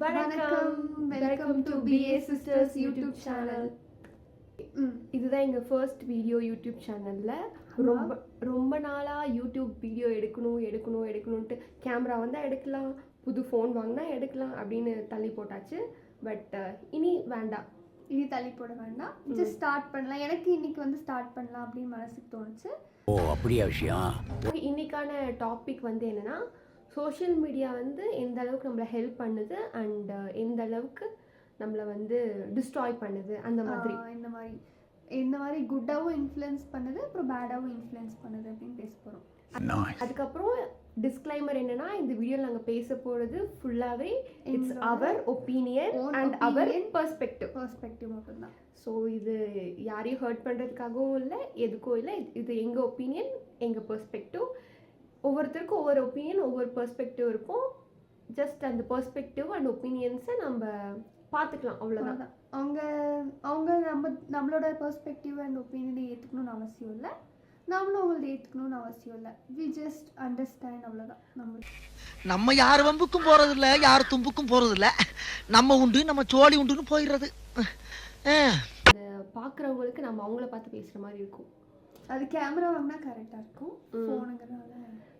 வணக்கம், welcome to BA Sisters YouTube channel. இதுதான் எங்கள் ஃபர்ஸ்ட் வீடியோ யூடியூப் சேனலில். ரொம்ப நாளாக யூடியூப் வீடியோ எடுக்கணும்ன்ட்டு கேமரா வந்தால் எடுக்கலாம், புது ஃபோன் வாங்கினா எடுக்கலாம் அப்படின்னு தள்ளி போட்டாச்சு. பட் இனி வேண்டாம், இனி தள்ளி போட வேண்டாம், ஜஸ்ட் ஸ்டார்ட் பண்ணலாம். எனக்கு இன்னைக்கு வந்து ஸ்டார்ட் பண்ணலாம் அப்படின்னு மனசுக்கு தோணுச்சு. ஓ அப்படியா விஷயம். இன்னைக்கான டாபிக் வந்து என்னென்னா, சோஷியல் மீடியா வந்து எந்த அளவுக்கு நம்மளை ஹெல்ப் பண்ணுது அண்ட் எந்த அளவுக்கு நம்மளை வந்து டிஸ்ட்ராய் பண்ணுது, அந்த மாதிரி இந்த மாதிரி குட்டாகவும் இன்ஃப்ளூயன்ஸ் பண்ணுது, அப்புறம் பேடாகவும் இன்ஃப்ளூயன்ஸ் பண்ணுது அப்படின்னு பேச போகிறோம். அதுக்கப்புறம் டிஸ்க்ளைமர் என்னன்னா, இந்த வீடியோவில் நாங்கள் பேச போகிறது ஃபுல்லாகவே it's our opinion and our perspective மட்டும்தான். ஸோ இது யாரையும் ஹர்ட் பண்ணுறதுக்காகவும் இல்லை, எதுக்கும் இல்லை. இது எங்கள் ஒப்பீனியன், எங்கள் பெர்ஸ்பெக்டிவ். ஒவ்வொருத்தருக்கும் ஒவ்வொரு ஒப்பீனியன், ஒவ்வொரு பெர்ஸ்பெக்டிவ் இருக்கும். ஜஸ்ட் அந்த பெர்ஸ்பெக்டிவ் அண்ட் ஒப்பீனியன்ஸை நம்ம பார்த்துக்கலாம், அவ்வளோதான். அவங்க நம்மளோட பெர்ஸ்பெக்டிவ் அண்ட் ஒப்பீனியனை ஏற்றுக்கணும்னு அவசியம் இல்லை, நாமளும் அவங்கள ஏற்றுக்கணும்னு அவசியம் இல்லை. வி ஜஸ்ட் அண்டர்ஸ்டாண்ட், அவ்வளோதான். நம்ம யார் வம்புக்கும் போகிறதில்ல, யார் தும்புக்கும் போகிறதில்ல. நம்ம உண்டு, நம்ம சோழி உண்டுன்னு போயிடுறது. பார்க்குறவங்களுக்கு நம்ம அவங்கள பார்த்து பேசுகிற மாதிரி இருக்கும். அது கேமரா வாங்கினா கரெக்டாக இருக்கும், ஃபோனுங்கிறனால.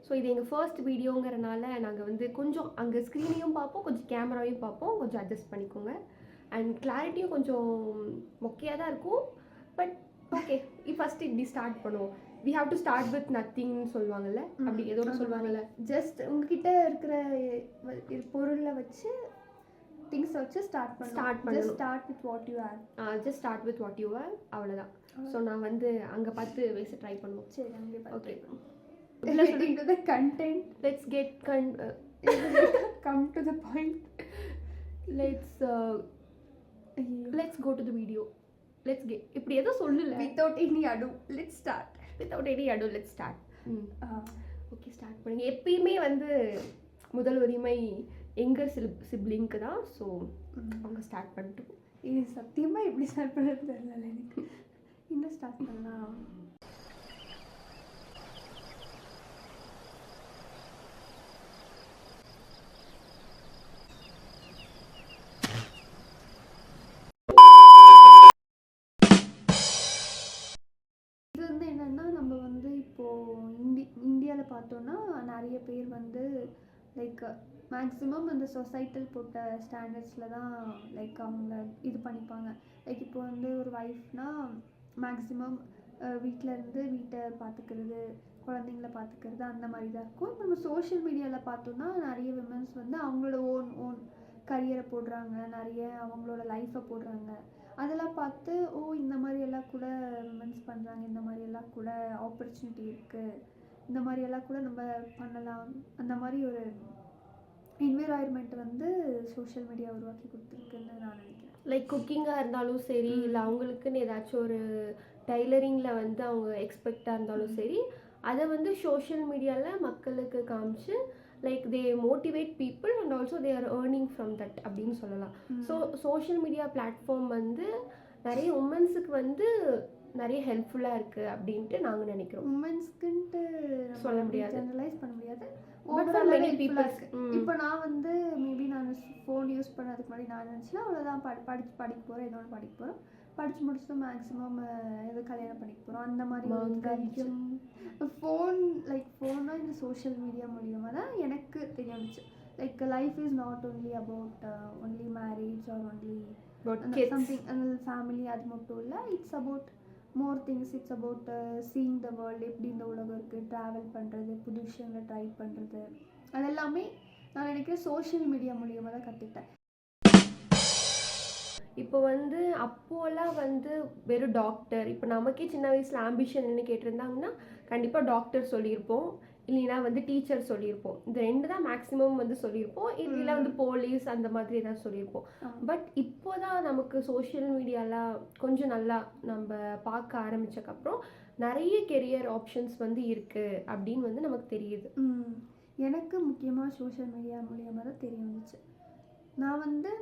ஸோ இது எங்கள் ஃபர்ஸ்ட் வீடியோங்கிறனால நாங்கள் வந்து கொஞ்சம் அங்கே ஸ்க்ரீனையும் பார்ப்போம், கொஞ்சம் கேமராவையும் பார்ப்போம். கொஞ்சம் அட்ஜஸ்ட் பண்ணிக்கோங்க. அண்ட் கிளாரிட்டியும் கொஞ்சம் மொக்கையாக தான் இருக்கும். பட் ஓகே, ஃபஸ்ட்டு இப்படி ஸ்டார்ட் பண்ணுவோம். We have to start with நத்திங்னு சொல்லுவாங்கல்ல, அப்படி ஏதோ ஒன்று சொல்லுவாங்கல்ல. ஜஸ்ட் உங்ககிட்ட இருக்கிற பொருளை வச்சு, திங்ஸ் வச்சு ஸ்டார்ட் பண்ணணும். Just start with what you have, அவ்வளோதான். ஸோ நான் வந்து அங்கே பார்த்து பேச ட்ரை பண்ணுவோம். சரி, அங்கே okay. Getting to the content. Let's come to the point. Let's go to the video. இப்படி ஏதோ சொல்லல. Without any ado, let's start. Okay, start பண்ணுங்க. எப்பயுமே வந்து முதல் உரிமை எங்கர் சிப்ளிங்க்கு தான். ஸோ அவங்க ஸ்டார்ட் பண்ணிட்டு, இது சத்தியமாக எப்படி ஸ்டார்ட் பண்ணுறது தெரியல எனக்கு. இன்னும் ஸ்டார்ட் பண்ணலாம். இது வந்து என்னென்னா, நம்ம வந்து இப்போது இந்தியாவில் பார்த்தோன்னா நிறைய பேர் வந்து லைக் மேக்ஸிமம் அந்த சொசைட்டல் போட்ட ஸ்டாண்டர்ட்ஸில் தான் லைக் அவங்க இது பண்ணிப்பாங்க. லைக் இப்போ வந்து ஒரு ஒய்ஃப்னா மேக்ஸிமம் வீட்டை பார்த்துக்கிறது, குழந்தைங்கள பார்த்துக்கிறது, அந்த மாதிரி தான் இருக்கும். இப்போ நம்ம சோஷியல் மீடியாவில் பார்த்தோன்னா நிறைய விமன்ஸ் வந்து அவங்களோட ஓன் கரியரை போடுறாங்க, நிறைய அவங்களோட லைஃப்பை போடுறாங்க. அதெல்லாம் பார்த்து இந்த மாதிரியெல்லாம் கூட விமன்ஸ் பண்ணுறாங்க, இந்த மாதிரியெல்லாம் கூட ஆப்பர்ச்சுனிட்டி இருக்குது, இந்த மாதிரியெல்லாம் கூட நம்ம பண்ணலாம். அந்த மாதிரி ஒரு என்விரான்மெண்ட் வந்து சோஷியல் மீடியா உருவாக்கி கொடுத்துருக்குன்னு நான் நினைக்கிறேன். லைக் குக்கிங்காக இருந்தாலும் சரி, இல்லை அவங்களுக்குன்னு ஏதாச்சும் ஒரு டைலரிங்கில் வந்து அவங்க எக்ஸ்பெக்டாக இருந்தாலும் சரி, அதை வந்து சோஷியல் மீடியாவில் மக்களுக்கு காமிச்சு like they motivate people and also they are earning from that அப்படின்னு சொல்லலாம். ஸோ சோஷியல் மீடியா பிளாட்ஃபார்ம் வந்து நிறைய உமன்ஸுக்கு வந்து நிறைய ஹெல்ப்ஃபுல்லாக இருக்குது அப்படின்ட்டு நாங்கள் நினைக்கிறோம். உமன்ஸ்க்குன்ட்டு சொல்ல முடியாது, ஜெனரலைஸ் பண்ண முடியாது. இப்போ நான் வந்து மேபி நான் ஃபோன் யூஸ் பண்ணதுக்கு முன்னாடி நான் நினச்சேன்னா அவ்வளோதான், படிக்க போகிறேன், ஏதோ ஒன்று படிக்க போகிறோம், படித்து முடிச்சுட்டு மேக்ஸிமம் எது கல்யாணம் பண்ணிக்க போகிறோம், அந்த மாதிரி ஃபோன்னா இந்த சோஷியல் மீடியா மூலியமாக தான் எனக்கு தெரிஞ்சிச்சு. Like life is not only about only marriage or only something அந்த ஃபேமிலி, அது மட்டும் இல்லை. It's about more things. It's about seeing the world, எப்படி இந்த உலகம் இருக்குது, ட்ராவல் பண்ணுறது, புது விஷயங்களை ட்ரை பண்ணுறது, அதெல்லாமே நான் நினைக்கிறேன் சோஷியல் மீடியா மூலியமாக தான் கற்றுக்கிட்டேன். இப்போ வந்து அப்போலாம் வந்து வெறும் டாக்டர், இப்போ நமக்கே சின்ன வயசில் ஆம்பிஷன் என்ன கேட்டிருந்தாங்கன்னா கண்டிப்பாக டாக்டர் சொல்லியிருப்போம், இல்லைன்னா வந்து டீச்சர் சொல்லியிருப்போம். இந்த ரெண்டு தான் மேக்ஸிமம் வந்து சொல்லியிருப்போம், இல்லைன்னா வந்து போலீஸ் அந்த மாதிரி தான் சொல்லியிருப்போம். பட் இப்போ தான் நமக்கு சோஷியல் மீடியாவில் கொஞ்சம் நல்லா நம்ம பார்க்க ஆரம்பித்ததுக்கப்புறம் நிறைய கெரியர் ஆப்ஷன்ஸ் வந்து இருக்குது அப்படின்னு வந்து நமக்கு தெரியுது. எனக்கு முக்கியமாக சோஷியல் மீடியா மூலியமாக தான் தெரிய வந்துச்சு. நான் வந்து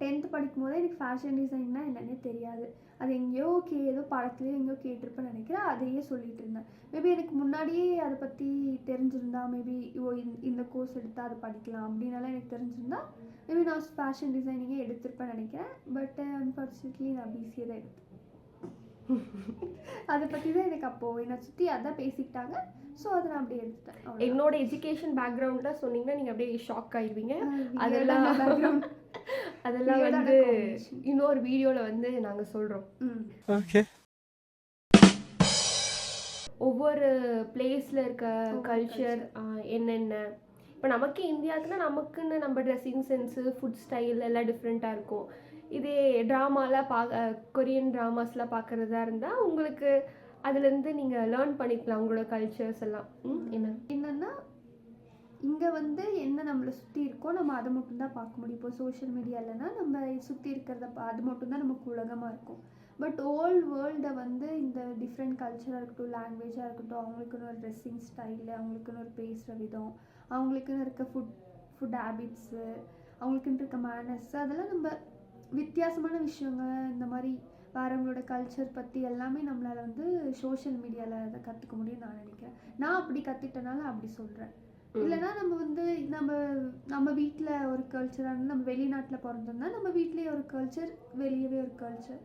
10th படிக்கும் போதே எனக்கு ஃபேஷன் டிசைன்னா என்னன்னே தெரியாது. அது எங்கேயோ ஏதோ படத்துலேயோ எங்கேயோ கேட்டிருப்பேன்னு நினைக்கிறேன். அதையே சொல்லிட்டு இருந்தேன். மேபி எனக்கு முன்னாடியே அதை பற்றி தெரிஞ்சிருந்தா மேபி இந்த கோர்ஸ் எடுத்தால் அதை படிக்கலாம் அப்படின்னாலாம் எனக்கு தெரிஞ்சிருந்தா மேபி நான் ஃபேஷன் டிசைனிங்கே எடுத்திருப்பேன்னு நினைக்கிறேன். பட் அன்ஃபார்ச்சுனேட்லி நான் பிசிஏ தான் எடுத்தேன். அதை பற்றி தான் எனக்கு அப்போது என்னை சுற்றி அதான் பேசிக்கிட்டாங்க. ஸோ அதை நான் அப்படியே எடுத்துட்டேன். என்னோட எஜுகேஷன் பேக்ரவுண்டில் சொன்னீங்கன்னா நீங்கள் அப்படியே ஷாக் ஆயிடுவீங்க. அதெல்லாம் பேக்ரவுண்ட் அதெல்லாம் வந்து இன்னொரு வீடியோவில் வந்து நாங்கள் சொல்கிறோம். ஓகே. ஒவ்வொரு பிளேஸில் இருக்க கல்ச்சர் என்னென்ன, இப்போ நமக்கே இந்தியாவுக்குன்னா நமக்குன்னு நம்ம ட்ரெஸ்ஸிங் சென்ஸு, ஃபுட் ஸ்டைல் எல்லாம் டிஃப்ரெண்ட்டாக இருக்கும். இதே ட்ராமாலாம் கொரியன் ட்ராமாஸ்லாம் பார்க்குறதா இருந்தால் உங்களுக்கு அதுலேருந்து நீங்கள் லேர்ன் பண்ணிக்கலாம் உங்களோட கல்ச்சர்ஸ் எல்லாம். என்னென்னா இங்கே வந்து என்ன நம்மளை சுற்றி இருக்கோ நம்ம அதை மட்டும்தான் பார்க்க முடியும். இப்போ சோஷியல் மீடியாவில்னா நம்ம சுற்றி இருக்கிறத அது மட்டும்தான் நமக்கு உலகமாக இருக்கும். பட் ஓல் வேர்ல்டை வந்து இந்த டிஃப்ரெண்ட் கல்ச்சராக இருக்கட்டும், லாங்குவேஜாக இருக்கட்டும், அவங்களுக்குன்னு ஒரு ட்ரெஸ்ஸிங் ஸ்டைலு, அவங்களுக்குன்னு ஒரு பேசுகிற விதம், அவங்களுக்குன்னு இருக்க ஃபுட் ஹேபிட்ஸு, அவங்களுக்குன்னு இருக்க மேனர்ஸு, அதெல்லாம் நம்ம வித்தியாசமான விஷயங்க இந்த மாதிரி வேறவங்களோட கல்ச்சர் பற்றி எல்லாமே நம்மளால் வந்து சோஷியல் மீடியாவில் அதை கற்றுக்க முடியும்னு நான் நினைக்கிறேன். நான் அப்படி கற்றுக்கிட்டனால அப்படி சொல்கிறேன். இல்லைனா நம்ம வந்து நம்ம வீட்டில் ஒரு கல்ச்சராக நம்ம வெளிநாட்டில் பிறந்தோம்னா நம்ம வீட்லேயே ஒரு கல்ச்சர், வெளியவே ஒரு கல்ச்சர்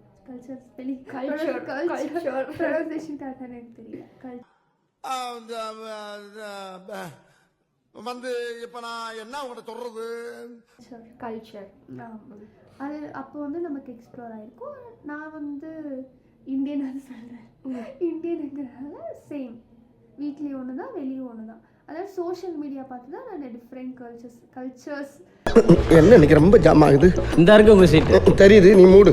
ப்ரொனன்சியேஷன் கரெக்டாக எனக்கு தெரியல. வந்து இப்போ நான் என்ன உங்கள்கிட்ட சொல்கிறது கல்ச்சர் அது அப்போ வந்து நமக்கு எக்ஸ்ப்ளோர் ஆகிருக்கும். நான் வந்து இந்தியன் அது சொல்கிறேன். இந்தியனுங்கிறதால சேம் வீட்லேயும் ஒன்று தான் வெளியும் ஒன்று தான். அதாவது சோஷியல் மீடியா பார்த்து தான் நான் டிஃப்ரெண்ட் கல்ச்சர்ஸ் என்ன இன்னைக்கு ரொம்ப ஜாம் ஆகுது. இந்த இருக்கு உங்கள் சீட்டு தெரியுது, நீ மூடு.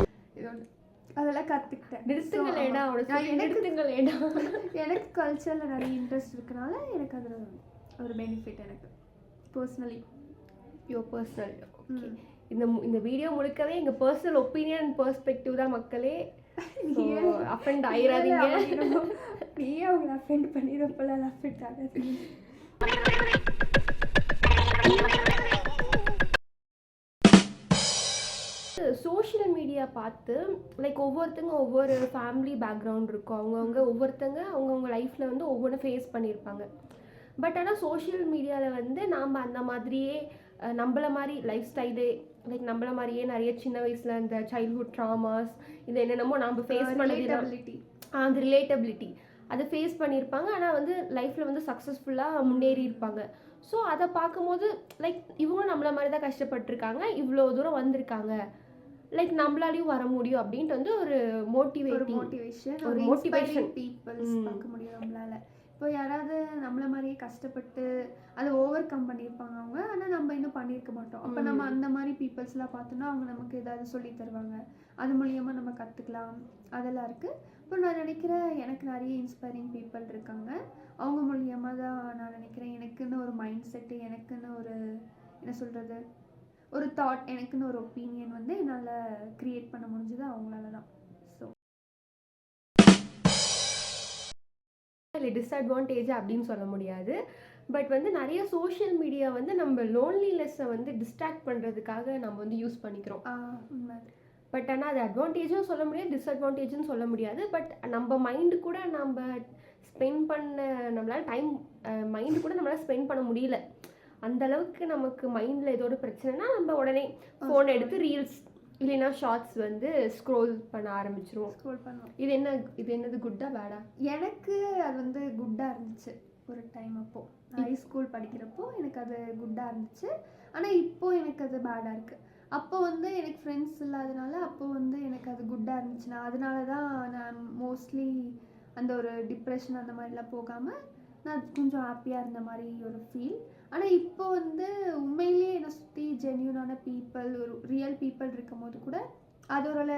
அதெல்லாம் கற்றுக்கிட்டேன். எனக்கு கல்ச்சரில் நிறைய இன்ட்ரெஸ்ட் இருக்கனால எனக்கு அதில் ஒரு பெனிஃபிட் எனக்கு பர்சனலி. Personal okay. இந்த வீடியோ முழுக்கவே எங்கள் பர்சனல் ஒப்பீனியன் பெர்ஸ்பெக்டிவ் தான் மக்களே. அஃபெண்ட் ஆயிடாதீங்க. நீயே அவங்களை அஃபெண்ட் பண்ணிடுறப்பெல்லாம் அஃபெண்ட் ஆகாது. சோஷியல் மீடியா பார்த்து லைக் ஒவ்வொருத்தங்க ஒவ்வொரு ஃபேமிலி பேக்ரவுண்ட் இருக்கும். ஒவ்வொருத்தங்க அவங்கவுங்க லைஃப்பில் வந்து ஒவ்வொன்று ஃபேஸ் பண்ணியிருப்பாங்க. பட் ஆனால் சோஷியல் மீடியாவில் வந்து நாம் அந்த மாதிரியே நம்மள மாதிரி லைஃப் ஸ்டைலு லைக் நம்மள மாதிரியே நிறைய சின்ன வயசில் இந்த சைல்ட்ஹுட் ட்ராமாஸ் இது என்னென்னமோ நம்ம ஃபேஸ் பண்ணது அந்த ரிலேட்டபிலிட்டி அதை ஃபேஸ் பண்ணியிருப்பாங்க. ஆனால் வந்து லைஃப்பில் வந்து சக்ஸஸ்ஃபுல்லாக முன்னேறி இருப்பாங்க. ஸோ அதை பார்க்கும்போது லைக் இவங்களும் நம்மள மாதிரி தான் கஷ்டப்பட்டுருக்காங்க, இவ்வளோ தூரம் வந்திருக்காங்க, லைக் நம்மளாலையும் வர முடியும் அப்படின்ட்டு வந்து ஒரு மோட்டிவேஷன் பீப்புள்ஸ் பார்க்க முடியும் நம்மளால. இப்போ யாராவது நம்மள மாதிரியே கஷ்டப்பட்டு அதை ஓவர் கம் பண்ணியிருப்பாங்க அவங்க, ஆனால் நம்ம இன்னும் பண்ணியிருக்க மாட்டோம். அப்போ நம்ம அந்த மாதிரி பீப்புள்ஸ்லாம் பார்த்தோன்னா அவங்க நமக்கு ஏதாவது சொல்லி தருவாங்க, அது மூலியமாக நம்ம கற்றுக்கலாம், அதெல்லாம் இருக்குது. இப்போ நான் நினைக்கிறேன் எனக்கு நிறைய இன்ஸ்பைரிங் பீப்புள் இருக்காங்க. அவங்க மூலியமாக தான் நான் நினைக்கிறேன் எனக்குன்னு ஒரு மைண்ட் செட்டு, எனக்குன்னு ஒரு என்ன சொல்கிறது ஒரு தாட், எனக்குன்னு ஒரு ஒப்பீனியன் வந்து என்னால் க்ரியேட் பண்ண முடிஞ்சது அவங்களால தான். ஸோ டிஸ்அட்வான்டேஜ் அப்படின்னு சொல்ல முடியாது. பட் வந்து நிறைய சோஷியல் மீடியா வந்து நம்ம லோன்லினெஸ்ஸை வந்து டிஸ்ட்ராக்ட் பண்ணுறதுக்காக நம்ம வந்து யூஸ் பண்ணிக்கிறோம். பட் ஆனால் அது அட்வான்டேஜும் சொல்ல முடியாது, டிஸ்அட்வான்டேஜும் சொல்ல முடியாது. பட் நம்ம மைண்டு கூட நம்ம ஸ்பெண்ட் பண்ண நம்மளால் மைண்டு கூட நம்மளால் ஸ்பெண்ட் பண்ண முடியல. அந்தளவுக்கு நமக்கு மைண்டில் ஏதோ ஒரு பிரச்சனைனா நம்ம உடனே ஃபோன் எடுத்து ரீல்ஸ் இல்லைன்னா ஷார்ட்ஸ் வந்து ஸ்க்ரோல் பண்ண ஆரம்பிச்சிருவோம். இது என்னது குட்டா பேடா? எனக்கு அது வந்து குட்டாக இருந்துச்சு ஒரு டைம். அப்போது ஹை ஸ்கூல் படிக்கிறப்போ எனக்கு அது குட்டாக இருந்துச்சு. ஆனால் இப்போது எனக்கு அது பேடாக இருக்குது. அப்போ வந்து எனக்கு ஃப்ரெண்ட்ஸ் இல்லாதனால அப்போ வந்து எனக்கு அது குட்டாக இருந்துச்சு. நான் அதனால தான் நான் மோஸ்ட்லி அந்த ஒரு டிப்ரெஷன் அந்த மாதிரிலாம் போகாமல் நான் கொஞ்சம் ஹாப்பியாக இருந்த மாதிரி ஒரு ஃபீல். ஆனால் இப்போ வந்து உண்மையிலேயே என்னை சுற்றி ஜென்யூனான பீப்புள், ஒரு ரியல் பீப்புள் இருக்கும் போது கூட அது ஒரு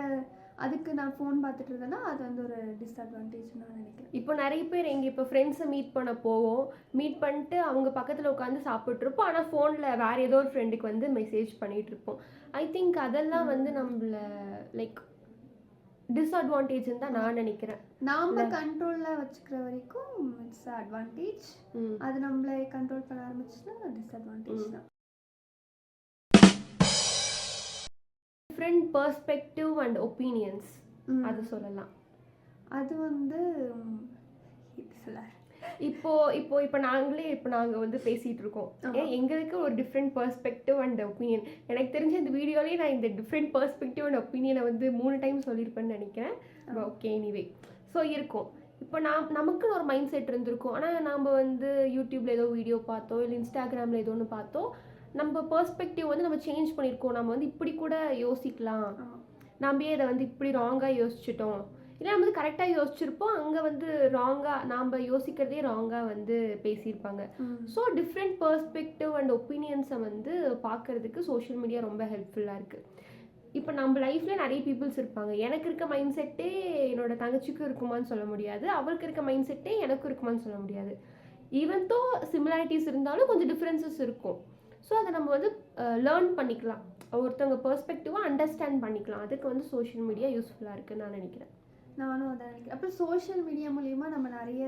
அதுக்கு நான் ஃபோன் பார்த்துட்டு இருந்தேன்னா அது வந்து ஒரு டிஸ்அட்வான்டேஜ் நான் நினைக்கிறேன். இப்போ நிறைய பேர் எங்கள் இப்போ ஃப்ரெண்ட்ஸை மீட் பண்ண போவோம், மீட் பண்ணிட்டு அவங்க பக்கத்தில் உட்காந்து சாப்பிட்ருப்போம், ஆனால் ஃபோனில் வேறு ஏதோ ஒரு ஃப்ரெண்டுக்கு வந்து மெசேஜ் பண்ணிகிட்ருப்போம். ஐ திங்க் அதெல்லாம் வந்து நம்மள லைக் டிஸ்அட்வான்டேஜ்னு தான் நான் நினைக்கிறேன். நாம் கண்ட்ரோலில் வச்சுக்கிற வரைக்கும் இட்ஸ் அட்வான்டேஜ். அது நம்மளை கண்ட்ரோல் பண்ண ஆரம்பிச்சுன்னா டிஸ்அட்வான்டேஜ் தான். டிஃப்ரெண்ட் பெர்ஸ்பெக்டிவ் அண்ட் ஒப்பீனியன்ஸ் அது சொல்லலாம். அது வந்து சொல்ல இப்போ நாங்கள் வந்து பேசிகிட்டு இருக்கோம். எங்களுக்கு ஒரு டிஃப்ரெண்ட் பெர்ஸ்பெக்டிவ் அண்ட் ஒப்பீனியன். எனக்கு தெரிஞ்ச இந்த வீடியோலேயே நான் இந்த டிஃப்ரெண்ட் பெர்ஸ்பெக்டிவ் அண்ட் ஒப்பீனியனை வந்து 3 டைம் சொல்லியிருப்பேன்னு நினைக்கிறேன். ஓகே, எனிவே ஸோ இருக்கும். இப்போ நமக்குன்னு ஒரு மைண்ட் செட் இருந்திருக்கும். ஆனால் நாம் வந்து யூடியூப்பில் ஏதோ வீடியோ பார்த்தோம், இல்லை இன்ஸ்டாகிராமில் ஏதோ ஒன்று பார்த்தோம், நம்ம பெர்ஸ்பெக்டிவ் வந்து நம்ம சேஞ்ச் பண்ணியிருக்கோம். நம்ம வந்து இப்படி கூட யோசிக்கலாம், நம்ம இதை வந்து இப்படி ராங்காக யோசிச்சிட்டோம், இல்லை நம்ம வந்து கரெக்டாக யோசிச்சிருப்போம், அங்கே வந்து ராங்காக நாம் யோசிக்கிறதே ராங்காக வந்து பேசியிருப்பாங்க. ஸோ டிஃப்ரெண்ட் பெர்ஸ்பெக்டிவ் அண்ட் ஒப்பீனியன்ஸை வந்து பார்க்குறதுக்கு சோஷியல் மீடியா ரொம்ப ஹெல்ப்ஃபுல்லாக இருக்குது. இப்போ நம்ம லைஃப்பில் நிறைய பீப்புள்ஸ் இருப்பாங்க. எனக்கு இருக்க மைண்ட் செட்டே என்னோட தங்கச்சிக்கும் இருக்குமான்னு சொல்ல முடியாது, அவளுக்கு இருக்க மைண்ட் செட்டே எனக்கும் இருக்குமான்னு சொல்ல முடியாது. ஈவன் தோ சிமிலாரிட்டிஸ் இருந்தாலும் கொஞ்சம் டிஃப்ரென்சஸ் இருக்கும். ஸோ அதை நம்ம வந்து லேர்ன் பண்ணிக்கலாம், ஒருத்தவங்க பெர்ஸ்பெக்டிவாக அண்டர்ஸ்டாண்ட் பண்ணிக்கலாம். அதுக்கு வந்து சோஷியல் மீடியா யூஸ்ஃபுல்லாக இருக்குன்னு நான் நினைக்கிறேன். நானும் அதை நினைக்கிறேன். அப்புறம் சோஷியல் மீடியா மூலிமா நம்ம நிறைய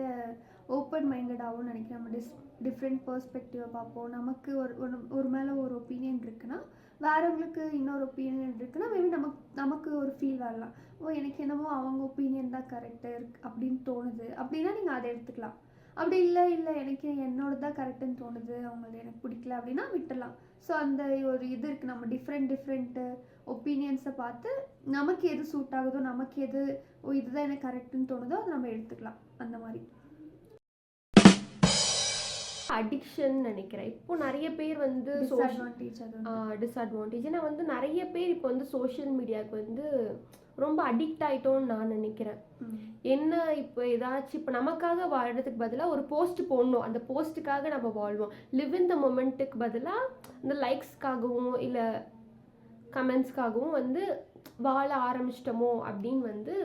ஓப்பன் மைண்டடாகவும் நினைக்கிறேன். நம்ம டிஃப்ரெண்ட் பெர்ஸ்பெக்டிவை பார்ப்போம். நமக்கு ஒரு மேலே ஒரு ஒப்பீனியன் இருக்குன்னா வேறவங்களுக்கு இன்னொரு ஒப்பீனியன் இருக்குன்னா மேபி நமக்கு ஒரு ஃபீல் வரலாம், எனக்கு என்னமோ அவங்க ஒப்பீனியன் தான் கரெக்டு அப்படின்னு தோணுது அப்படின்னா நீங்கள் அதை எடுத்துக்கலாம். அப்படி இல்லை எனக்கு என்னோட தான் கரெக்டுன்னு தோணுது, அவங்களது எனக்கு பிடிக்கல அப்படின்னா விட்டுடலாம். ஸோ அந்த ஒரு இது இருக்குது, நம்ம டிஃப்ரெண்ட்டு ஒப்பீனியன்ஸை பார்த்து நமக்கு எது சூட் ஆகுதோ, நமக்கு எது இதுதான் எனக்கு கரெக்டுன்னு தோணுதோ அதை நம்ம எடுத்துக்கலாம். அந்த மாதிரி அடிக்ஷன் நினைக்கிறேன். இப்போ நிறைய பேர் வந்து டிஸ்அட்வான்டேஜ். ஏன்னா வந்து நிறைய பேர் இப்போ வந்து சோஷியல் மீடியாவுக்கு வந்து ரொம்ப அடிக்ட் ஆகிட்டோன்னு நான் நினைக்கிறேன். என்ன இப்போ ஏதாச்சும் இப்போ நமக்காக வாழ்கிறதுக்கு பதிலாக ஒரு போஸ்ட் போடணும், அந்த போஸ்ட்டுக்காக நம்ம வாழ்வோம். லிவ் இன் த மொமெண்ட்டுக்கு பதிலாக இந்த லைக்ஸ்க்காகவும் இல்லை கமெண்ட்ஸ்க்காகவும் வந்து வாழ ஆரம்பிச்சிட்டோமோ அப்படின்னு வந்து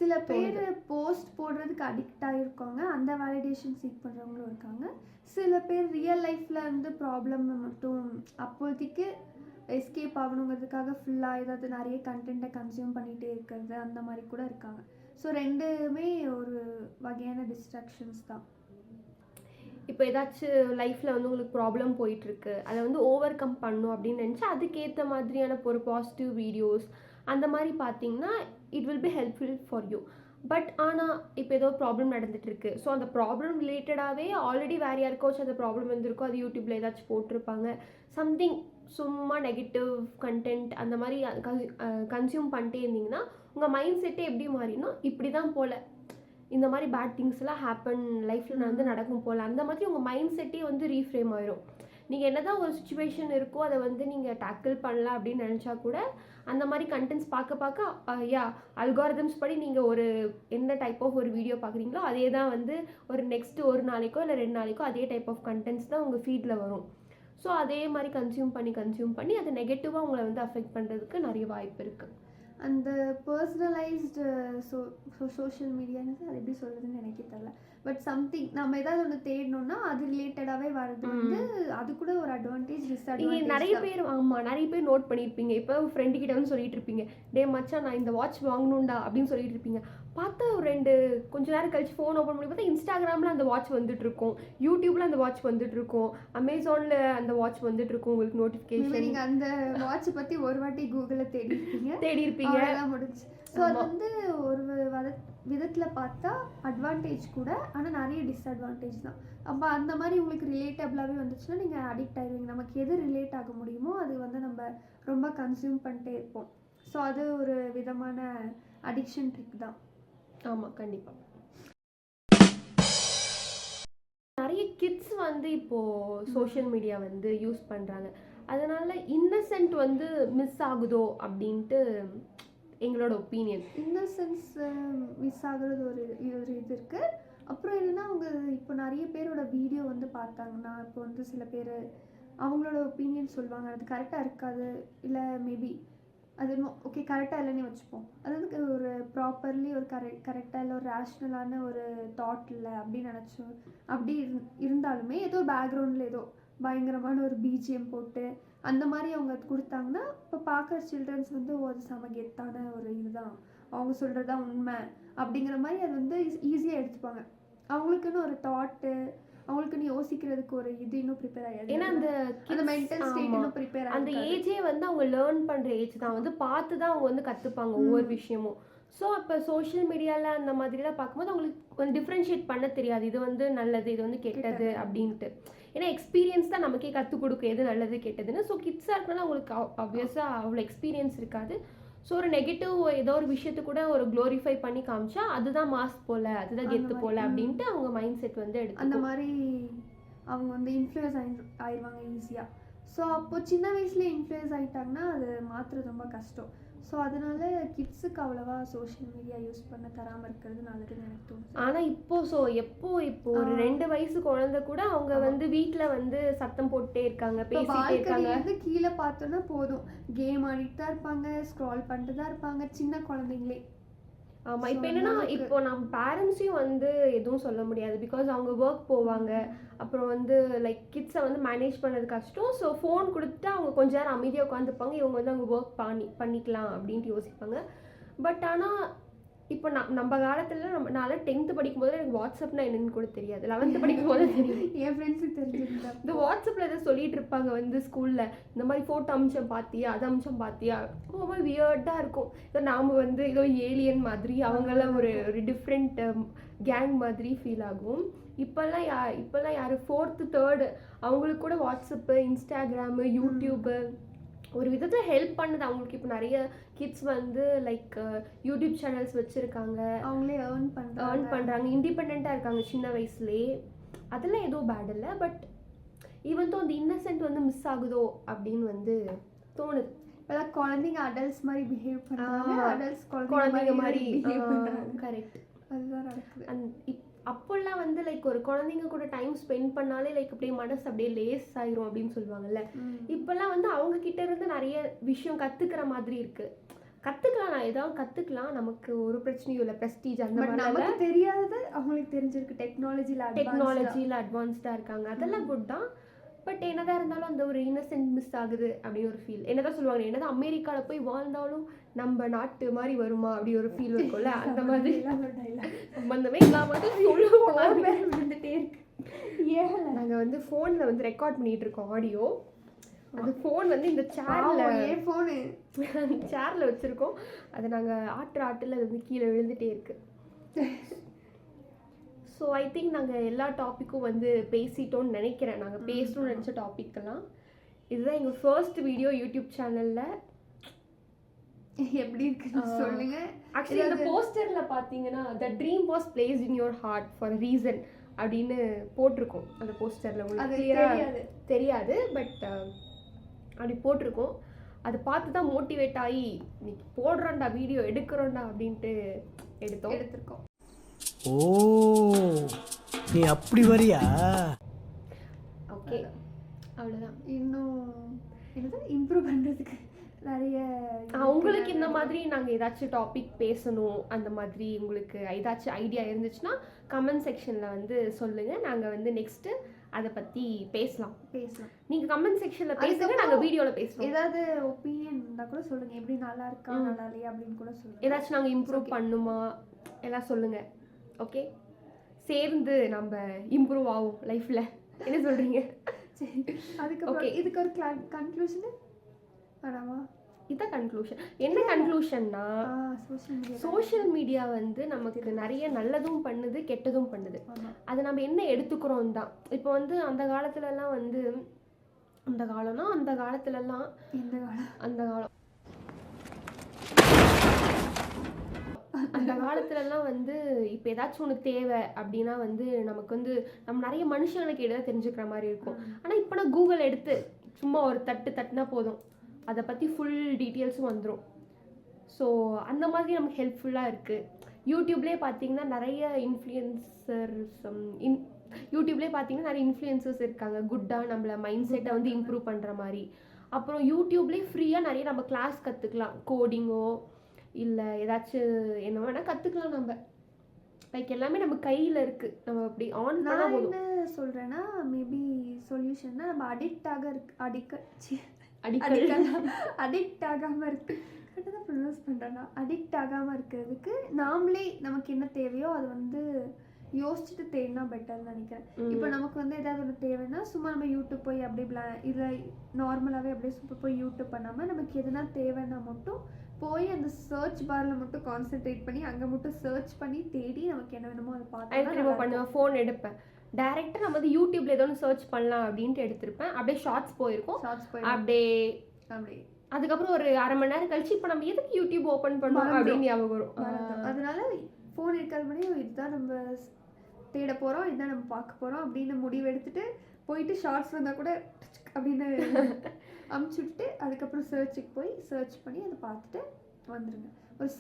சில பேர் போஸ்ட் போடுறதுக்கு அடிக்ட் ஆகிருக்காங்க, அந்த வேலிடேஷன் சீக் பண்ணுறவங்களும் இருக்காங்க. சில பேர் ரியல் லைஃப்பில் வந்து ப்ராப்ளம் மட்டும் அப்போதைக்கு எஸ்கேப் ஆகணுங்கிறதுக்காக ஃபுல்லாக ஏதாவது நிறைய கண்டென்ட்டை கன்சியூம் பண்ணிகிட்டே இருக்கிறது, அந்த மாதிரி கூட இருக்காங்க. ஸோ ரெண்டுமே ஒரு வகையான டிஸ்ட்ராக்ஷன்ஸ் தான். இப்போ ஏதாச்சும் லைஃப்பில் வந்து உங்களுக்கு ப்ராப்ளம் போயிட்டுருக்கு, அதை வந்து ஓவர் கம் பண்ணும் அப்படின்னு நினச்சா அதுக்கேற்ற மாதிரியான ஒரு பாசிட்டிவ் வீடியோஸ் அந்த மாதிரி பார்த்தீங்கன்னா it will be helpful for you. But ஆனால் இப்போ ஏதோ ப்ராப்ளம் நடந்துகிட்ருக்கு, ஸோ அந்த ப்ராப்ளம் ரிலேட்டடாகவே ஆல்ரெடி வேறு யாருக்காச்சும் அந்த ப்ராப்ளம் இருந்திருக்கோ, அது யூடியூப்பில் ஏதாச்சும் போட்டிருப்பாங்க, சம்திங் சும்மா நெகட்டிவ் கண்டென்ட் அந்த மாதிரி கன்சியூம் பண்ணிட்டே இருந்தீங்கன்னா உங்கள் மைண்ட் செட்டே எப்படி மாறினோம், இப்படி தான் போல் இந்த மாதிரி பேட் திங்ஸ்லாம் ஹேப்பன் லைஃப்பில் வந்து நடக்கும் போல், அந்த மாதிரி உங்கள் மைண்ட் செட்டே வந்து ரீஃப்ரேம் ஆயிரும். நீங்கள் என்ன தான் ஒரு சுச்சுவேஷன் இருக்கோ அதை வந்து நீங்கள் டேக்கிள் பண்ணலாம் அப்படின்னு நினச்சா கூட அந்த மாதிரி கண்டென்ட்ஸ் பார்க்க அல்காரிதம்ஸ் படி நீங்கள் ஒரு என்ன டைப் ஆஃப் ஒரு வீடியோ பார்க்குறீங்களோ அதே தான் வந்து ஒரு நெக்ஸ்ட்டு ஒரு நாளைக்கோ இல்லை 2 நாளைக்கோ அதே டைப் ஆஃப் கண்டென்ட்ஸ் தான் உங்கள் ஃபீடில் வரும். ஸோ அதே மாதிரி கன்சியூம் பண்ணி அது நெகட்டிவாக உங்களை வந்து அஃபெக்ட் பண்ணுறதுக்கு நிறைய வாய்ப்பு இருக்குது. அந்த பர்சனலைஸ்டு சோஷியல் மீடியான்னு அது எப்படி சொல்கிறதுன்னு எனக்கு தெரியல. பட் சம்திங் நம்ம ஏதாவது ஒன்று தேடணும்னா அது ரிலேட்டடாகவே வர்றது வந்து அது கூட ஒரு அட்வான்டேஜ் டிஸ்அட்வான்டேஜ். நிறைய பேர் நோட் பண்ணியிருப்பீங்க. இப்போ ஃப்ரெண்டு கிட்ட வந்து சொல்லிட்டு இருப்பீங்க, டே மச்சான் நான் இந்த வாட்ச் வாங்கணும்டா அப்படின்னு சொல்லிட்டு இருப்பீங்க. பார்த்தா ஒரு கொஞ்ச நேரம் கழிச்சு ஃபோன் ஓப்பன் பண்ணி பார்த்தா இன்ஸ்டாகிராமில் அந்த வாட்ச் வந்துட்டு இருக்கும், யூடியூப்ல அந்த வாட்ச் வந்துட்டு இருக்கும், அமேசானில் அந்த வாட்ச் வந்துட்டு இருக்கும். உங்களுக்கு நோட்டிஃபிகேஷன் நீங்கள் அந்த வாட்ச் பற்றி ஒரு வாட்டி கூகுளில் தேடி இருப்பீங்க முடிஞ்சு. ஸோ அது வந்து ஒரு விதத்தில் பார்த்தா அட்வான்டேஜ் கூட, ஆனால் நிறைய டிஸ்அட்வான்டேஜ் தான். அப்போ அந்த மாதிரி உங்களுக்கு ரிலேட்டபிளாகவே வந்துச்சுன்னா நீங்கள் அடிக்ட் ஆகிடுவீங்க. நமக்கு எது ரிலேட் ஆக முடியுமோ அது வந்து நம்ம ரொம்ப கன்சியூம் பண்ணிட்டே இருப்போம். ஸோ அது ஒரு விதமான அடிக்ஷன் ட்ரிக் தான். ஆமாம், கண்டிப்பாக. நிறைய கிட்ஸ் வந்து இப்போது சோஷியல் மீடியா வந்து யூஸ் பண்ணுறாங்க, அதனால் இன்னசென்ட் வந்து மிஸ் ஆகுதோ அப்படின்ட்டு எங்களோட ஒப்பீனியன். இன்னசென்ஸ் மிஸ் ஆகுறது ஒரு இது இருக்குது. அப்புறம் என்னென்னா அவங்க இப்போ நிறைய பேரோட வீடியோ வந்து பார்த்தாங்கன்னா இப்போ வந்து சில பேர் அவங்களோட ஒப்பீனியன் சொல்லுவாங்க, அது கரெக்டாக இருக்காது, இல்லை மேபி அது ஓகே கரெக்டாக இல்லைன்னே வச்சுப்போம். அது வந்து ஒரு ப்ராப்பர்லி ஒரு கரெக்டாக இல்லை ஒரு ரேஷ்னலான ஒரு தாட் இல்லை அப்படின்னு நினச்சோம். அப்படி இருந்தாலுமே ஏதோ பேக்ரவுண்டில் ஏதோ பயங்கரமான ஒரு பிஜிஎம் போட்டு அந்த மாதிரி அவங்க கொடுத்தாங்கன்னா இப்போ பார்க்குற சில்ட்ரன்ஸ் வந்து அது செம கெத்தான ஒரு இதுதான், அவங்க சொல்கிறது தான் உண்மை அப்படிங்கிற மாதிரி அது வந்து ஈஸியாக எடுத்துப்பாங்க. அவங்களுக்குன்னு ஒரு தாட்டு அவங்களுக்குன்னு யோசிக்கிறதுக்கு ஒரு இது இன்னும் ப்ரிப்பேர் ஆகாது. ஏன்னா அந்த அந்த மென்டல் ஸ்டேட் இன்னும் ப்ரிப்பேர் அந்த ஆகாது. ஏஜே வந்து அவங்க லேர்ன் பண்ற ஏஜ் தான், வந்து பார்த்து தான் அவங்க வந்து கத்துப்பாங்க ஒவ்வொரு விஷயமும். ஸோ அப்போ சோஷியல் மீடியாவில் அந்த மாதிரிலாம் பார்க்கும்போது அவங்களுக்கு கொஞ்சம் டிஃப்ரென்ஷியேட் பண்ண தெரியாது, இது வந்து நல்லது இது வந்து கெட்டது அப்படின்ட்டு. ஏன்னா எக்ஸ்பீரியன்ஸ் தான் நமக்கே கற்றுக் கொடுக்கும் எது நல்லது கெட்டதுன்னு. ஸோ கிட்ஸாக இருக்கனால அவங்களுக்கு ஆப்வியஸாக அவ்வளோ எக்ஸ்பீரியன்ஸ் இருக்காது. ஸோ ஒரு நெகட்டிவ் ஏதோ ஒரு விஷயத்தை கூட ஒரு க்ளோரிஃபை பண்ணி காமிச்சா அதுதான் மாஸ் போல, அதுதான் கெத்து போல அப்படின்ட்டு அவங்க மைண்ட் செட் வந்து அந்த எடுத்து மாதிரி அவங்க வந்து இன்ஃப்ளூயன்ஸ் ஆயிடுவாங்க ஈஸியாக. ஸோ அப்போ சின்ன வயசுலேயே இன்ஃப்ளூயன்ஸ் ஆகிட்டாங்கன்னா அது மாற்றுறது ரொம்ப கஷ்டம். ஸோ அதனால கிட்ஸுக்கு அவ்வளோவா சோஷியல் மீடியா யூஸ் பண்ண தராமல் இருக்கிறது நல்லதுன்னு எனக்கு தோணுது. ஆனால் இப்போ ஒரு 2 வயசு குழந்தை கூட அவங்க வந்து வீட்டில் வந்து சத்தம் போட்டுட்டே இருக்காங்க, பேசிட்டே இருக்காங்க. வந்து கீழே பார்த்தோன்னா போதும், கேம் ஆடிட்டு தான் இருப்பாங்க, ஸ்க்ரால் பண்ணிட்டு தான் இருப்பாங்க சின்ன குழந்தைங்களே. ஆமாம், இப்போ என்னன்னா இப்போ நம்ம பேரண்ட்ஸையும் வந்து எதுவும் சொல்ல முடியாது, பிகாஸ் அவங்க ஒர்க் போவாங்க. அப்புறம் வந்து லைக் கிட்ஸை வந்து மேனேஜ் பண்ணது கஷ்டம். ஸோ ஃபோன் கொடுத்துட்டு அவங்க கொஞ்ச நேரம் அமைதியாக உட்காந்துப்பாங்க, இவங்க வந்து அவங்க ஒர்க் பண்ணிக்கலாம் அப்படின்ட்டு யோசிப்பாங்க. பட் ஆனால் இப்போ நம்ம காலத்தில் நான்லாம் 10th படிக்கும் போது எனக்கு வாட்ஸ்அப்னா என்னன்னு கூட தெரியாது, 11th படிக்கும் போது தெரியும். என் ஃப்ரெண்ட்ஸுக்கு தெரிஞ்சிருந்தா இந்த வாட்ஸ்அப்பில் எதாவது சொல்லிட்டு இருப்பாங்க வந்து ஸ்கூலில், இந்த மாதிரி ஃபோட்டோ அம்சம் பார்த்தியா அது அம்சம் பார்த்தியா, ரொம்ப வியர்டாக இருக்கும். இதோ நாம் வந்து ஏதோ ஏலியன் மாதிரி, அவங்கெல்லாம் ஒரு டிஃப்ரெண்ட் கேங் மாதிரி ஃபீல் ஆகும். இப்போல்லாம் யார் 4th 3rd அவங்களுக்கு கூட வாட்ஸ்அப்பு, இன்ஸ்டாகிராமு, யூடியூப்பு ஒரு விதத்தில் ஹெல்ப் பண்ணுது அவங்களுக்கு. இப்போ நிறைய கிட்ஸ் வந்து லைக் யூடியூப் சேனல்ஸ் வச்சுருக்காங்க, அவங்களே ஏர்ன் பண்ணுறாங்க, இண்டிபெண்ட்டாக இருக்காங்க சின்ன வயசுலேயே. அதெல்லாம் எதுவும் பேட் இல்லை. பட் ஈவன் அந்த இன்னசென்ட் வந்து மிஸ் ஆகுதோ அப்படின்னு வந்து தோணுது. இப்போதான் குழந்தைங்க அடல்ட்ஸ் மாதிரி பிஹேவ் பண்ணுறாங்க, அடல்ட்ஸ் குழந்தைங்க மாதிரி பிஹேவ் பண்ணுறாங்க. கரெக்ட், அதுதான் நடக்குது. அப்போல்லாம் வந்து லைக் ஒரு குழந்தைங்க கூட டைம் ஸ்பெண்ட் பண்ணாலே லைக் அப்படியே மனசு அப்படியே லேஸ் ஆயிரும் அப்படின்னு சொல்லுவாங்கல்ல. இப்போல்லாம் வந்து அவங்க கிட்ட இருந்து நிறைய விஷயம் கற்றுக்கிற மாதிரி இருக்கு. கற்றுக்கலாம், நான் எதாவது கற்றுக்கலாம், நமக்கு ஒரு பிரச்சனையும் இல்லை, ப்ரெஸ்டீஜ் அந்த மாதிரி நமக்கு தெரியாதது அவங்களுக்கு தெரிஞ்சிருக்கு. டெக்னாலஜியில் அட்வான்ஸ்டாக இருக்காங்க, அதெல்லாம் குட் தான். பட் என்னதான் இருந்தாலும் அந்த ஒரு இன்னசென்ட் மிஸ் ஆகுது அப்படின்னு ஒரு ஃபீல். என்னதான் சொல்லுவாங்க, என்னதான் அமெரிக்காவில் போய் வாழ்ந்தாலும் நம்ம நாட்டு மாதிரி வருமா அப்படி ஒரு ஃபீல் இருக்கும்ல, அந்த மாதிரி சம்பந்தமே இல்லாமல் விழுந்துட்டே இருக்கு. ஏன் நாங்கள் வந்து ஃபோனில் வந்து ரெக்கார்ட் பண்ணிட்டு இருக்கோம் ஆடியோ. அந்த ஃபோன் வந்து இந்த சேரில் வச்சுருக்கோம். அதை நாங்கள் ஆட்டில் அது வந்து கீழே விழுந்துட்டே இருக்கு. ஸோ ஐ திங்க் நாங்கள் எல்லா டாப்பிக்கும் வந்து பேசிட்டோன்னு நினைக்கிறேன். நாங்கள் பேசணும்னு நினச்ச டாப்பிக்கெல்லாம் இதுதான் எங்கள் ஃபர்ஸ்ட் வீடியோ யூடியூப் சேனலில். எப்படி இருக்குன்னு சொல்லுங்க. ஆக்சுவலி இந்த போஸ்டரில் பார்த்தீங்கன்னா the dream was placed in your heart for reason அப்படின்னு போட்டிருக்கோம். அந்த போஸ்டரில் உங்களுக்கு கிளியராக தெரியாது, பட் அப்படி போட்டிருக்கோம். அதை பார்த்து தான் மோட்டிவேட் ஆகி இன்னைக்கு போடுறோண்டா வீடியோ எடுக்கிறோண்டா அப்படின்ட்டு எடுத்திருக்கோம். ஓ, நீ அப்படி வரியா? ஓகே, அவ்வளோதான். இன்னும் என்னதான் இம்ப்ரூவ் பண்ணுறதுக்கு நிறைய உங்களுக்கு இந்த மாதிரி நாங்கள் ஏதாச்சும் டாபிக் பேசணும், அந்த மாதிரி உங்களுக்கு ஏதாச்சும் ஐடியா இருந்துச்சுன்னா கமெண்ட் செக்ஷனில் வந்து சொல்லுங்கள். நாங்கள் வந்து நெக்ஸ்ட்டு அதை பற்றி பேசலாம். நீங்கள் கமெண்ட் செக்ஷனில் பேசுங்க, நாங்கள் வீடியோவில் பேசுவோம். ஏதாவது ஒப்பீனியன் இருந்தால் கூட சொல்லுங்கள், எப்படி நல்லா இருக்கா நல்லா இல்லையா அப்படின்னு கூட சொல்லுங்கள். ஏதாச்சும் நாங்கள் இம்ப்ரூவ் பண்ணுமா எல்லாம் சொல்லுங்கள். ஓகே, சேர்ந்து நம்ம இம்ப்ரூவ் ஆகும் லைஃப்பில். என்ன சொல்கிறீங்க? சரி, அதுக்கப்புறம் இதுக்கு ஒரு கன்க்ளூஷனு வேணாமா? இதுதான் கன்க்ளூஷன். என்ன கன்க்ளூஷன்னா, சோஷியல் மீடியா வந்து நமக்கு நிறைய நல்லதும் பண்ணுது கெட்டதும் பண்ணுது. அதை நம்ம என்ன எடுத்துக்கிறோம் தான். இப்போ வந்து அந்த காலத்துலலாம் வந்து அந்த காலத்துலலாம் வந்து இப்போ ஏதாச்சும் ஒன்று தேவை அப்படின்னா வந்து நமக்கு வந்து நம்ம நிறைய மனுஷங்களை கேட்டு தான் தெரிஞ்சுக்கிற மாதிரி இருக்கும். ஆனால் இப்போ நான் கூகுள் எடுத்து சும்மா ஒரு தட்டுனா போதும், அதை பற்றி ஃபுல் டீட்டெயில்ஸும் வந்துடும். ஸோ அந்த மாதிரி நமக்கு ஹெல்ப்ஃபுல்லாக இருக்குது. யூடியூப்லேயே பார்த்தீங்கன்னா நிறைய இன்ஃப்ளூயன்சர்ஸ் இருக்காங்க, குட்டாக நம்மளை மைண்ட் செட்டை வந்து இம்ப்ரூவ் பண்ணுற மாதிரி. அப்புறம் யூடியூப்லேயே ஃப்ரீயாக நிறைய நம்ம கிளாஸ் கற்றுக்கலாம், கோடிங்கோ இல்லை ஏதாச்சும் என்ன வேணால் கற்றுக்கலாம். நம்ம லைக் எல்லாமே நம்ம கையில் இருக்குது, நம்ம அப்படி ஆன் பண்ண போதும். என்ன சொல்கிறேன்னா, மேபி சொல்யூஷன்னா நம்ம அடிக்ட் ஆகாமல் அடிக்ட் ஆகாமல் இருக்கிறதுக்கு நாமளே நமக்கு என்ன தேவையோ அது வந்து யோசிச்சுட்டு தேடினா பெட்டர்னு நினைக்கிறேன். இப்போ நமக்கு வந்து ஏதாவது ஒன்று தேவைன்னா சும்மா நம்ம யூடியூப் போய் அப்படியே இதில் நார்மலாகவே அப்படியே சும்மா போய் யூடியூப் பண்ணாமல் நமக்கு எதுனா தேவைன்னா மட்டும் போய் அந்த சர்ச் பாரில் மட்டும் கான்சென்ட்ரேட் பண்ணி அங்கே மட்டும் சர்ச் பண்ணி தேடி நமக்கு என்ன வேணுமோ அதை திரும்ப பண்ணுவேன். ஃபோன் எடுப்பேன், டேரெக்டாக நம்ம வந்து யூடியூப்ல ஏதோ ஒன்று சர்ச் பண்ணலாம் அப்படின்ட்டு எடுத்திருப்பேன். அப்படியே ஷார்ட்ஸ் போயிருக்கும், அப்படியே அதுக்கப்புறம் ஒரு அரை மணி நேரம் கழிச்சு இப்போ நம்ம எதுக்கு யூடியூப் ஓப்பன் பண்ணோம் அப்படின்னு ஞாபகம் வரும். அதனால ஃபோன் இருக்கிறது முன்னாடி இதுதான் நம்ம தேட போகிறோம், இதுதான் நம்ம பார்க்க போகிறோம் அப்படின்னு முடிவு எடுத்துட்டு போயிட்டு ஷார்ட்ஸ் வந்தால் கூட அப்படின்னு அமுச்சுட்டு அதுக்கப்புறம் சர்ச்சுக்கு போய் சர்ச் பண்ணி அதை பார்த்துட்டு வந்துடுங்க. ஒரு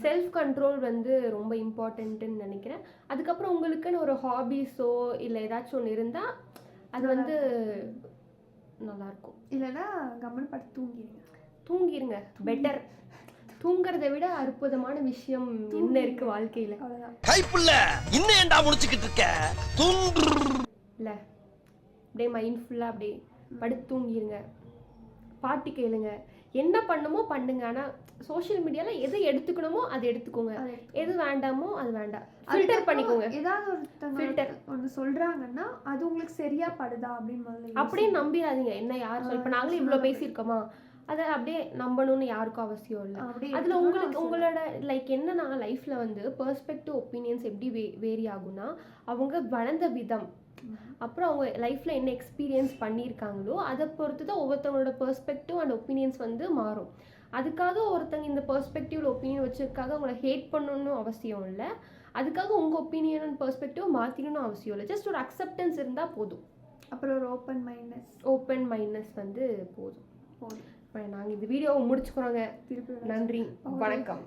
செல்ஃப் கண்ட்ரோல் வந்து ரொம்ப இம்பார்ட்டன்ட்டுன்னு நினைக்கிறேன். அதுக்கப்புறம் உங்களுக்குன்னு ஒரு ஹாபீஸோ இல்லை ஏதாச்சும் ஒன்று இருந்தால் அது வந்து நல்லாயிருக்கும். இல்லைன்னா கம்மன் படுத்து தூங்கிடுங்க பெட்டர். தூங்குறதை விட அற்புதமான விஷயம் என்ன இருக்கு வாழ்க்கையில? கைப்புள்ள இன்னும் ஏண்டா முடிச்சுக்கிட்டு இருக்க? இல்ல அப்படியே மைண்ட்ஃபுல்லா அப்படியே படுத்து தூங்கிருங்க, பாட்டு கேளுங்க, என்ன பண்ணுமோ பண்ணுங்க. ஆனா சோஷியல் மீடியால எது எடுத்துக்கணுமோ அது எடுத்துக்கோங்க, எது வேண்டாமோ அது வேண்டாம். ஃபில்டர் பண்ணிக்கோங்க. ஏதாவது ஒருத்தங்க ஒன்று சொல்றாங்கன்னா அது உங்களுக்கு சரியா படுதா அப்படின்னு அப்படியே நம்பிடாதீங்க. என்ன யார் சொல்ல, இப்போ நாங்களே இவ்வளோ பேசியிருக்கோமா அதை அப்படியே நம்பணும்னு யாருக்கும் அவசியம் இல்லை. அதில் உங்களோட லைக் என்னன்னா லைஃப்பில் வந்து பெர்ஸ்பெக்டிவ் ஒப்பீனியன்ஸ் எப்படி வேரி ஆகும்னா அவங்க வளர்ந்த விதம், அப்புறம் அவங்க லைஃப்பில் என்ன எக்ஸ்பீரியன்ஸ் பண்ணியிருக்காங்களோ அதை பொறுத்து தான் ஒவ்வொருத்தவங்களோட பெர்ஸ்பெக்டிவ் அண்ட் ஒப்பீனியன்ஸ் வந்து மாறும். அதுக்காக ஒருத்தங்க இந்த பெர்ஸ்பெக்டிவ்ல ஒப்பீனியன் வச்சிருக்காக அவங்கள ஹேட் பண்ணணும்னு அவசியம் இல்லை. அதுக்காக உங்கள் ஒப்பீனியன் அண்ட் பெர்ஸ்பெக்டிவ் மாற்றிக்கணும்னு அவசியம் இல்லை. ஜஸ்ட் ஒரு அக்செப்டன்ஸ் இருந்தால் போதும். அப்புறம் ஒரு ஓப்பன் மைண்ட்னஸ் வந்து போதும். இப்போ நாங்கள் இந்த வீடியோவை முடிச்சுக்கிறோங்க. நன்றி, வணக்கம்,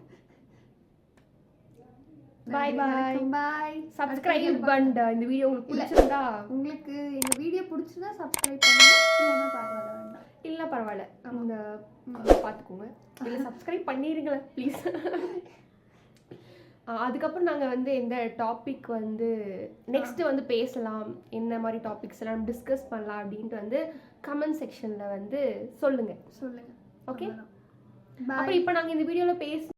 பாய் பாய். சப்ஸ்கிரைப் பண்ணுங்க. இந்த வீடியோ உங்களுக்கு பிடிச்சிருந்தா, உங்களுக்கு எங்க வீடியோ பிடிச்சிருந்தா சப்ஸ்கிரைப் பண்ணுங்க, இல்லைன்னா பரவாயில்ல வேண்டாம். இல்லை பரவாயில்ல, இந்த பார்த்துக்கோங்க, இல்லை சப்ஸ்கிரைப் பண்ணிடுங்களேன் ப்ளீஸ். அதுக்கப்புறம் நாங்கள் வந்து எந்த டாபிக் வந்து நெக்ஸ்ட்டு வந்து பேசலாம், என்ன மாதிரி டாபிக்ஸ் எல்லாம் டிஸ்கஸ் பண்ணலாம் அப்படின்ட்டு வந்து கமெண்ட் செக்ஷனில் வந்து சொல்லுங்கள். ஓகே, அப்புறம் இப்போ நாங்கள் இந்த வீடியோவில்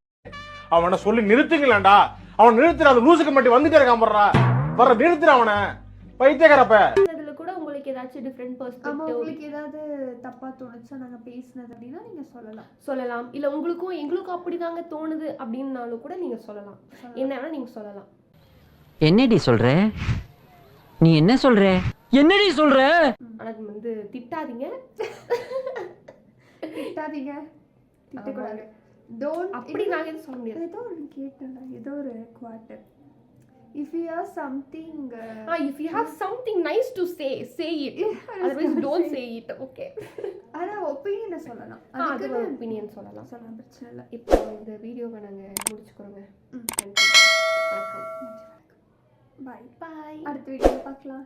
அவனை சொல்லி நிறுத்துங்களேன்டா. அவன் நிறுத்துற அந்த லூசுக்கு மட்டும் வந்துட்டே இருக்கான் போடுறா, வர நிறுத்துற அவனை பைத்தியக்காரப்ப. இதுல கூட உங்களுக்கு ஏதாச்சும் டிஃபரண்ட் பெர்ஸ்பெக்டிவ், உங்களுக்கு ஏதாவது தப்பா தோணுச்சா நாங்க பேசினது அப்படின்னா நீங்க சொல்லலாம். இல்ல எங்களுக்கும் அப்படிதாங்க தோணுது அப்படின்னாலும் கூட நீங்க சொல்லலாம். என்னன்னா நீங்க சொல்லலாம். என்னடி சொல்ற? நீ என்ன சொல்ற? என்னடி சொல்ற? ஆனா வந்து திட்டாதீங்க. திட்டக்கூடாது. அப்படி நாங்க எதுவும் சொல்ல முடியாது. ஏதோ ஒரு கேட்டேன், ஏதோ ஒரு quarter. If you have something nice to say it. Otherwise don't say it. Okay. ஆனா ஒபினியனை சொல்லலாம். அதுக்கு ஒபினியன் சொல்லலாம், பிரச்சனை இல்லை. இப்போ இந்த வீடியோவை நாங்க முடிச்சுக்கிறோங்க. நன்றி, வணக்கம், பாய். பாய். அடுத்த வீடியோல பார்க்கலாம்.